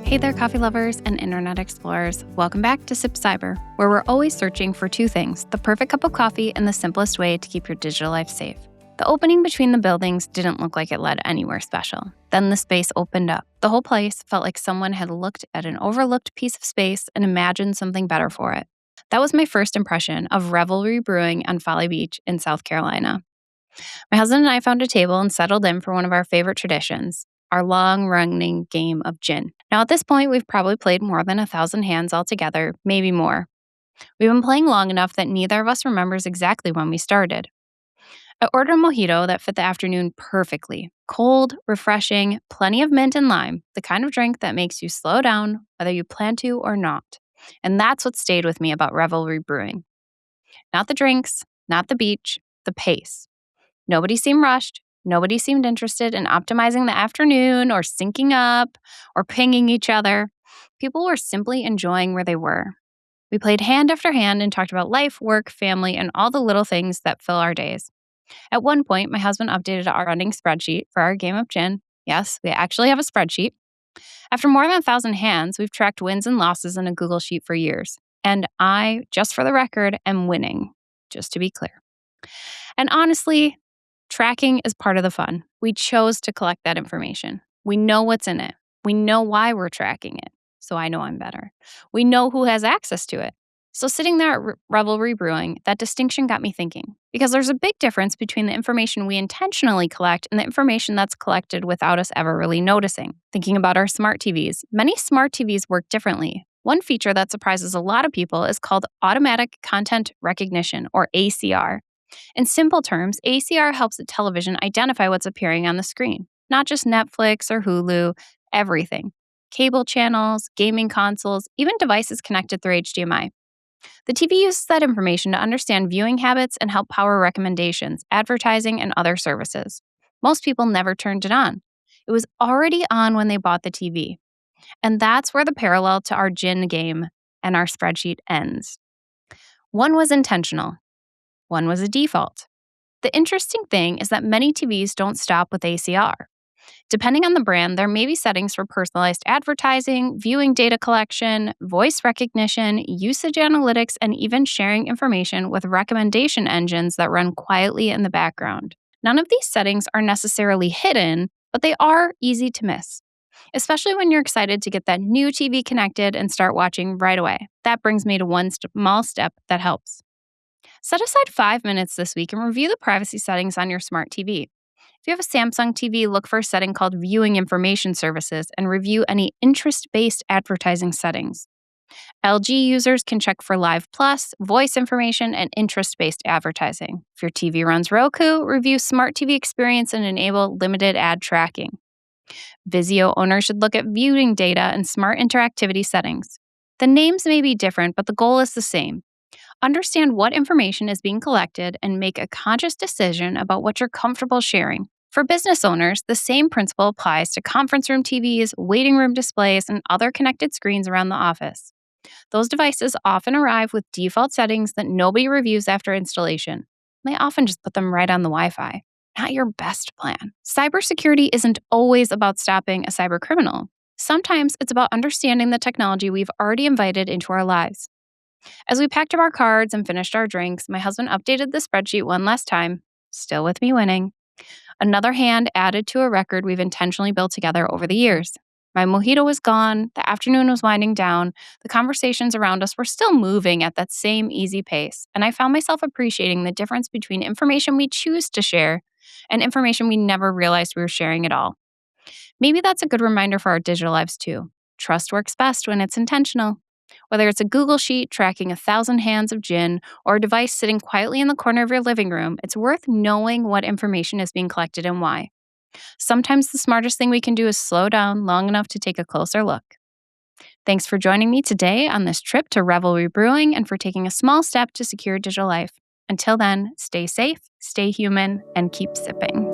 Hey there, coffee lovers and internet explorers. Welcome back to SipCyber, where we're always searching for two things: the perfect cup of coffee and the simplest way to keep your digital life safe. The opening between the buildings didn't look like it led anywhere special. Then the space opened up. The whole place felt like someone had looked at an overlooked piece of space and imagined something better for it. That was my first impression of Revelry Brewing on Folly Beach in South Carolina. My husband and I found a table and settled in for one of our favorite traditions, our long-running game of gin. Now, at this point, we've probably played more than 1,000 hands altogether, maybe more. We've been playing long enough that neither of us remembers exactly when we started. I ordered a mojito that fit the afternoon perfectly. Cold, refreshing, plenty of mint and lime, the kind of drink that makes you slow down, whether you plan to or not. And that's what stayed with me about Revelry Brewing. Not the drinks, not the beach, the pace. Nobody seemed rushed. Nobody seemed interested in optimizing the afternoon or syncing up or pinging each other. People were simply enjoying where they were. We played hand after hand and talked about life, work, family, and all the little things that fill our days. At one point, my husband updated our running spreadsheet for our game of gin. Yes, we actually have a spreadsheet. After more than 1,000 hands, we've tracked wins and losses in a Google Sheet for years. And I, just for the record, am winning, just to be clear. And honestly, tracking is part of the fun. We chose to collect that information. We know what's in it. We know why we're tracking it. So I know I'm better. We know who has access to it. So sitting there at Revelry Brewing, that distinction got me thinking. Because there's a big difference between the information we intentionally collect and the information that's collected without us ever really noticing. Thinking about our smart TVs, many smart TVs work differently. One feature that surprises a lot of people is called automatic content recognition, or ACR. In simple terms, ACR helps a television identify what's appearing on the screen. Not just Netflix or Hulu, everything. Cable channels, gaming consoles, even devices connected through HDMI. The TV uses that information to understand viewing habits and help power recommendations, advertising, and other services. Most people never turned it on. It was already on when they bought the TV. And that's where the parallel to our gin game and our spreadsheet ends. One was intentional. One was a default. The interesting thing is that many TVs don't stop with ACR. Depending on the brand, there may be settings for personalized advertising, viewing data collection, voice recognition, usage analytics, and even sharing information with recommendation engines that run quietly in the background. None of these settings are necessarily hidden, but they are easy to miss, especially when you're excited to get that new TV connected and start watching right away. That brings me to one small step that helps. Set aside 5 minutes this week and review the privacy settings on your smart TV. If you have a Samsung TV, look for a setting called Viewing Information Services and review any interest-based advertising settings. LG users can check for Live Plus, voice information, and interest-based advertising. If your TV runs Roku, review Smart TV Experience and enable limited ad tracking. Vizio owners should look at viewing data and smart interactivity settings. The names may be different, but the goal is the same. Understand what information is being collected and make a conscious decision about what you're comfortable sharing. For business owners, the same principle applies to conference room TVs, waiting room displays, and other connected screens around the office. Those devices often arrive with default settings that nobody reviews after installation. They often just put them right on the Wi-Fi. Not your best plan. Cybersecurity isn't always about stopping a cyber criminal. Sometimes it's about understanding the technology we've already invited into our lives. As we packed up our cards and finished our drinks, my husband updated the spreadsheet one last time, still with me winning. Another hand added to a record we've intentionally built together over the years. My mojito was gone, the afternoon was winding down, the conversations around us were still moving at that same easy pace, and I found myself appreciating the difference between information we choose to share and information we never realized we were sharing at all. Maybe that's a good reminder for our digital lives too. Trust works best when it's intentional. Whether it's a Google Sheet tracking 1,000 hands of gin or a device sitting quietly in the corner of your living room, it's worth knowing what information is being collected and why. Sometimes the smartest thing we can do is slow down long enough to take a closer look. Thanks for joining me today on this trip to Revelry Brewing and for taking a small step to secure digital life. Until then, stay safe, stay human, and keep sipping.